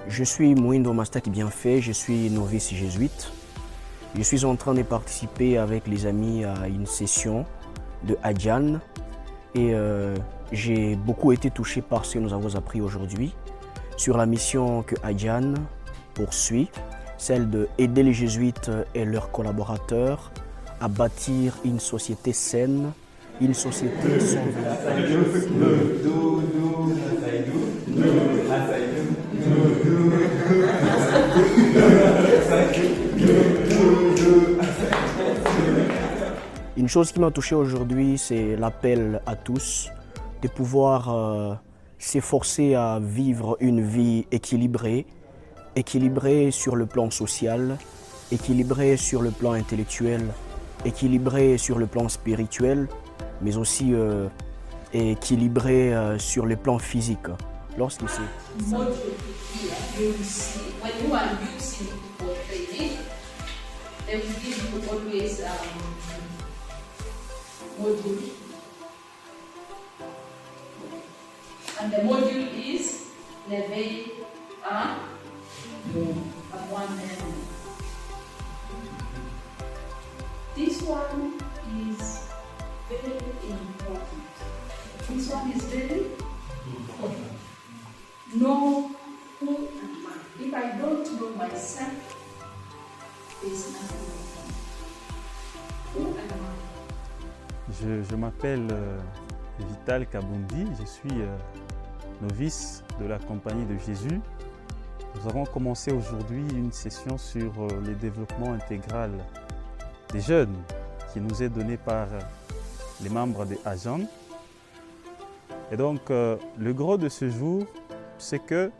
Je suis Mouindo Mastaki Bienfait, je suis novice jésuite. Je suis en train de participer avec les amis à une session de Adjan et j'ai beaucoup été touché par ce que nous avons appris aujourd'hui sur la mission que Adjan poursuit, celle d'aider les jésuites et leurs collaborateurs à bâtir une société saine, une société sans Une chose qui m'a touché aujourd'hui, c'est l'appel à tous de pouvoir s'efforcer à vivre une vie équilibrée, équilibrée sur le plan social, équilibrée sur le plan intellectuel, équilibrée sur le plan spirituel, mais aussi équilibrée sur le plan physique. Lorsque c'est when you are using for training, they will give you always module. And the module is l'éveil à moi-même. This one is very important. This one is very important. Know who am I? If I don't know myself, there's nothing I can. Who am I? Je m'appelle Vital Kabundi, je suis novice de la Compagnie de Jésus. Nous avons commencé aujourd'hui une session sur le développement intégral des jeunes qui nous est donnée par les membres de Adjan. Et donc, le gros de ce jour, c'est que,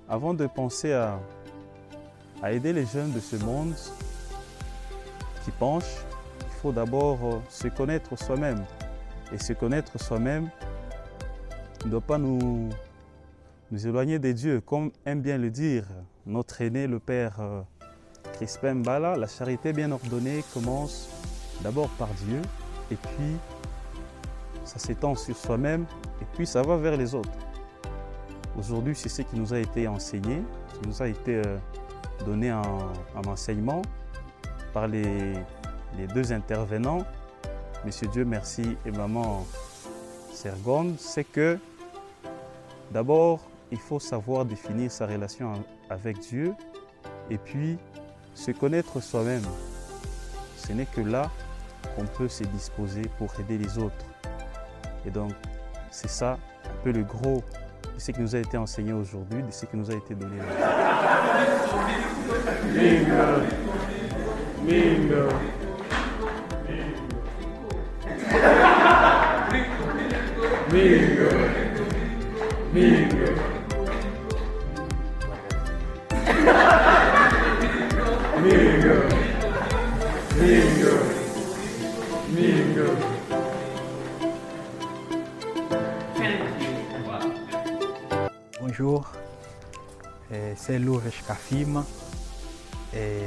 avant de penser à aider les jeunes de ce monde qui penchent, il faut d'abord se connaître soi-même. Et se connaître soi-même ne doit pas nous éloigner de Dieu. Comme aime bien le dire notre aîné, le père Crispin Mbala, la charité bien ordonnée commence d'abord par Dieu, et puis ça s'étend sur soi-même, et puis ça va vers les autres. Aujourd'hui, c'est ce qui nous a été enseigné, qui nous a été donné en enseignement par les deux intervenants, Monsieur Dieu merci et Maman Sergonde, c'est que d'abord, il faut savoir définir sa relation avec Dieu et puis se connaître soi-même. Ce n'est que là qu'on peut se disposer pour aider les autres. Et donc, c'est ça un peu le gros de ce qui nous a été enseigné aujourd'hui, de ce qui nous a été donné. Bonjour, c'est Lourdes Kafim et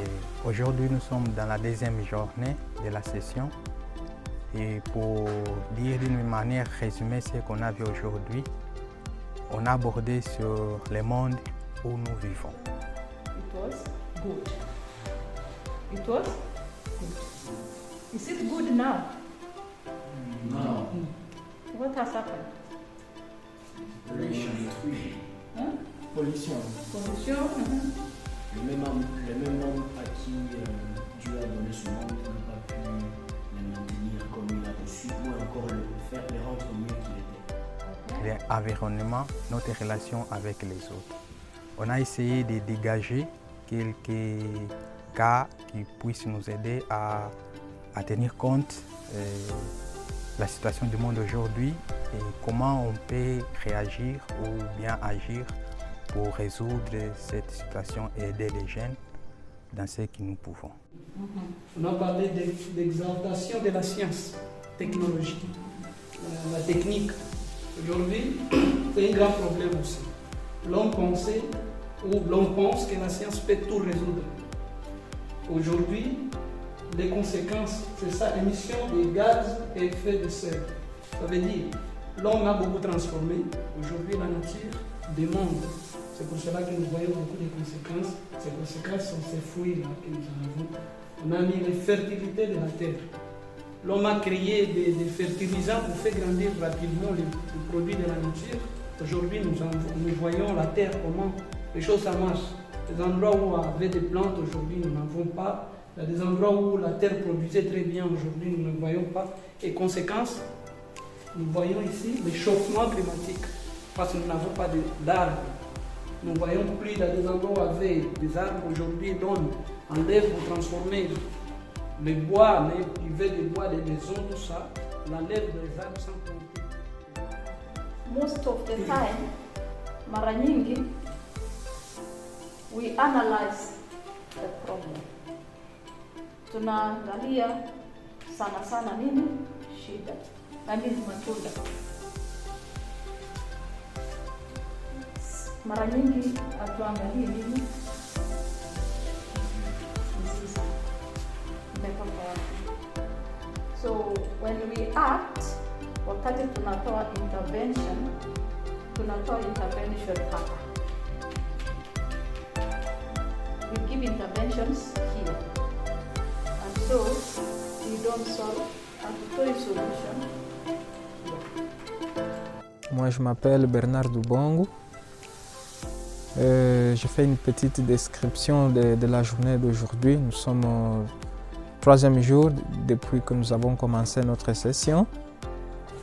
aujourd'hui nous sommes dans la deuxième journée de la session et pour dire d'une manière résumée ce qu'on a vu aujourd'hui, on a abordé sur le monde où nous vivons. It was good. It was good. Is it good now? No. What has happened? Pollution. Hein? Pollution. Pollution. Le même homme à qui Dieu a donné ce monde n'a pas pu le maintenir comme il a reçu, ou encore le rendre mieux qu'il était. L'environnement, notre relation avec les autres. On a essayé de dégager quelques cas qui puissent nous aider à tenir compte de la situation du monde aujourd'hui et comment on peut réagir ou bien agir pour résoudre cette situation et aider les jeunes dans ce que nous pouvons. On a parlé d'exaltation de la science, technologie, la technique. Aujourd'hui, c'est un grand problème aussi. L'homme pense que la science peut tout résoudre. Aujourd'hui, les conséquences, c'est ça, émission des gaz et effet de serre. Ça veut dire, l'homme a beaucoup transformé. Aujourd'hui, la nature demande. C'est pour cela que nous voyons beaucoup de conséquences. Ces conséquences sont ces fruits-là que nous avons. On a mis les fertilités de la terre. L'homme a créé des fertilisants pour faire grandir rapidement les produits de la nature. Aujourd'hui, nous voyons la terre, comment les choses ça marche. Les endroits où il y avait des plantes, aujourd'hui, nous n'en avons pas. Il y a des endroits où la terre produisait très bien, aujourd'hui, nous ne voyons pas. Et conséquence, nous voyons ici l'échauffement climatique, parce que nous n'avons pas d'arbres. Nous voyons plus dans des endroits où il y avait des arbres, aujourd'hui, l'homme enlève pour transformer les bois, les privés des bois, des maisons, tout ça, l'enlève des arbres sans compter. Most of the time, mara nyingi, we analyze the problem. Tunaangalia sana sana nini shida na nini matunda. Mara nyingi hatuangalii nini mzizi umetoka wapi. So when we act, wakati tunatoa intervention hapa. We give interventions here. And so we don't solve a solution. Moi, je m'appelle Bernard Dubongo. Je fais une petite description de la journée d'aujourd'hui. Nous sommes au 3e jour depuis que nous avons commencé notre session.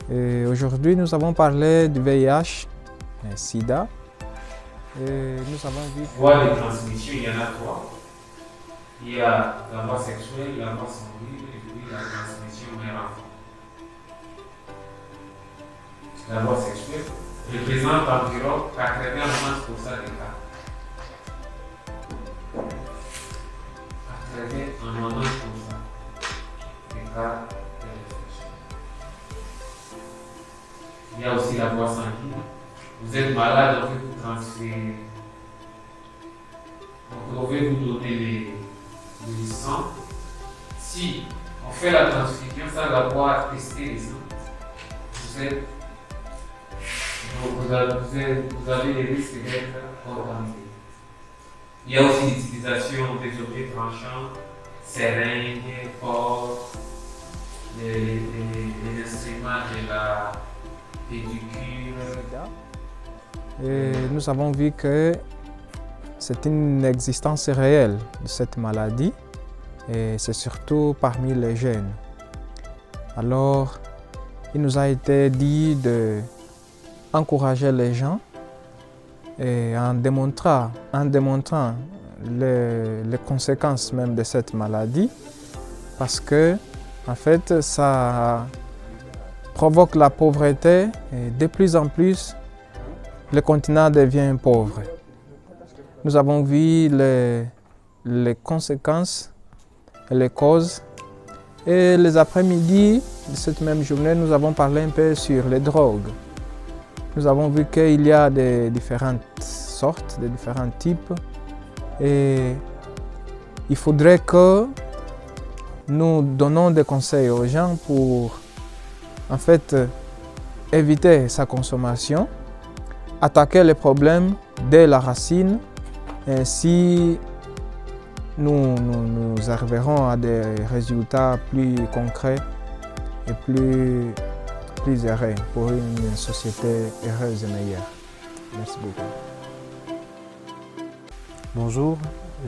Aujourd'hui, nous avons parlé du VIH, SIDA. Nous avons vu que... Voies de transmission, il y en a 3. Il y a la voie sexuelle, la voie sanguine et puis la transmission mère-enfant. La voie sexuelle représente environ 91% des cas. 91% des cas d'infection. Il y a aussi la voie sanguine. Vous êtes malade, on peut vous transférer. Donc, on va vous donner le sang. Si on fait la transfusion sans avoir testé les sangs, vous avez les risques d'être contaminé. Il y a aussi l'utilisation des objets tranchants, seringues, corps, les instruments de la pédicure. Et nous avons vu que c'est une existence réelle de cette maladie et c'est surtout parmi les jeunes. Alors, il nous a été dit d'encourager les gens et en démontrant les conséquences même de cette maladie parce que, en fait, ça provoque la pauvreté et de plus en plus, le continent devient pauvre. Nous avons vu les conséquences et les causes. Et les après-midi de cette même journée, nous avons parlé un peu sur les drogues. Nous avons vu qu'il y a de différentes sortes, de différents types. Et il faudrait que nous donnons des conseils aux gens pour, en fait, éviter sa consommation, attaquer les problèmes dès la racine, ainsi nous arriverons à des résultats plus concrets et plus heureux pour une société heureuse et meilleure. Merci beaucoup. Bonjour,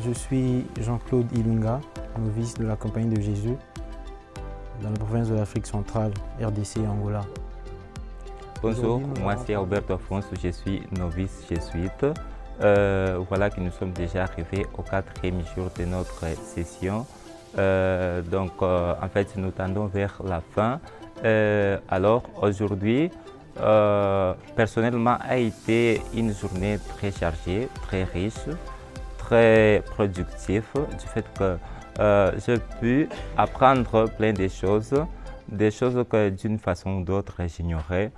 je suis Jean-Claude Ilunga, novice de la Compagnie de Jésus dans la province de l'Afrique centrale, RDC et Angola. Bonjour, moi c'est Alberto Afonso, je suis novice jésuite. Voilà que nous sommes déjà arrivés au 4e jour de notre session. En fait, nous tendons vers la fin. Alors aujourd'hui, personnellement, a été une journée très chargée, très riche, très productive, du fait que j'ai pu apprendre plein de choses que d'une façon ou d'autre j'ignorais.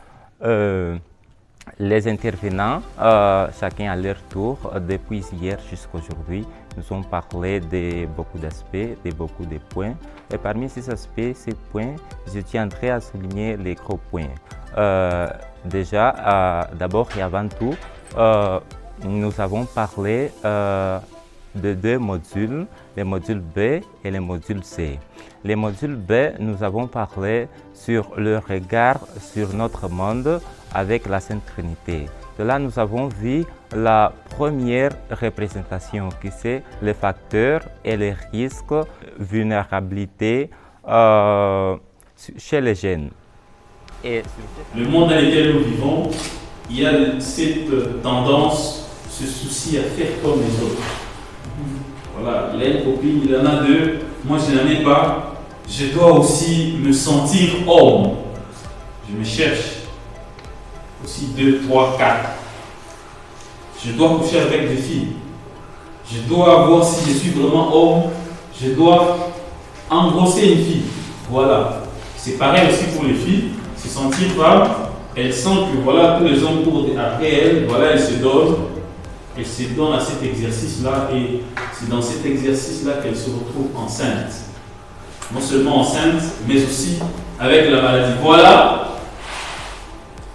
Les intervenants, chacun à leur tour, depuis hier jusqu'à aujourd'hui, nous ont parlé de beaucoup d'aspects, de beaucoup de points. Et parmi ces aspects, ces points, je tiendrai à souligner les gros points. D'abord et avant tout, nous avons parlé de deux modules, les modules B et les modules C. Les modules B, nous avons parlé sur le regard sur notre monde avec la Sainte Trinité. De là, nous avons vu la première représentation qui c'est les facteurs et les risques de vulnérabilité chez les jeunes. Le monde dans lequel nous vivons, il y a cette tendance, ce souci à faire comme les autres. Voilà, il a une copine, il en a deux, moi je n'en ai pas. Je dois aussi me sentir homme. Je me cherche. Aussi 2, 3, 4. Je dois coucher avec des filles. Je dois voir si je suis vraiment homme. Je dois engrosser une fille. Voilà. C'est pareil aussi pour les filles. Se sentir femme, elles sentent que voilà, tous les hommes courent après elles. Voilà, elles se donnent. Elles se donnent à cet exercice-là. Et c'est dans cet exercice-là qu'elles se retrouvent enceintes. Non seulement enceintes, mais aussi avec la maladie. Voilà.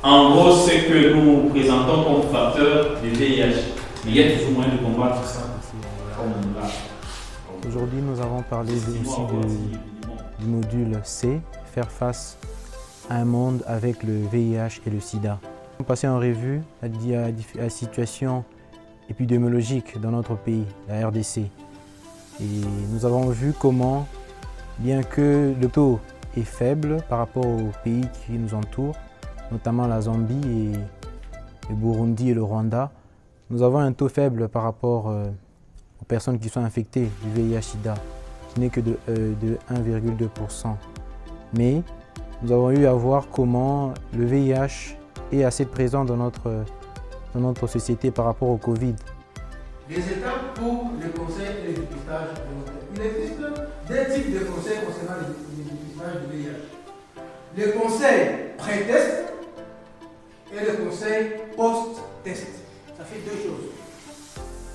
En gros, ce que nous présentons comme facteur de VIH. Mais il y a toujours moyen de combattre ça. Aujourd'hui, nous avons parlé aussi du module C, faire face à un monde avec le VIH et le sida. On passait en revue la situation épidémiologique dans notre pays, la RDC. Et nous avons vu comment, bien que le taux est faible par rapport aux pays qui nous entourent, notamment la Zambie et le Burundi et le Rwanda, nous avons un taux faible par rapport aux personnes qui sont infectées du VIH-Sida, qui n'est que de 1,2%. Mais nous avons eu à voir comment le VIH est assez présent dans notre société par rapport au Covid. Les étapes pour le conseil et le dépistage volontaire. Il existe deux types de conseils concernant le dépistage du VIH. Le conseil pré-test et le conseil post-test. Ça fait deux choses.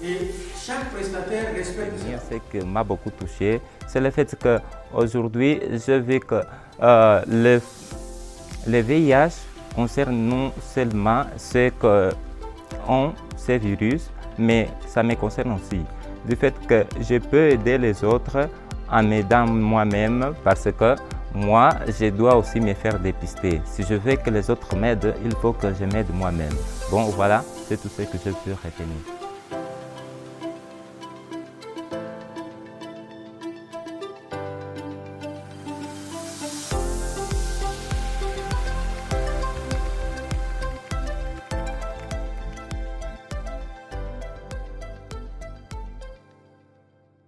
Et chaque prestataire respecte ça. Ce qui m'a beaucoup touché, c'est le fait qu'aujourd'hui, je veux que le VIH concerne non seulement ceux qui ont ces virus, mais ça me concerne aussi. Du fait que je peux aider les autres en m'aidant moi-même parce que moi, je dois aussi me faire dépister. Si je veux que les autres m'aident, il faut que je m'aide moi-même. Bon, voilà, c'est tout ce que je peux retenir.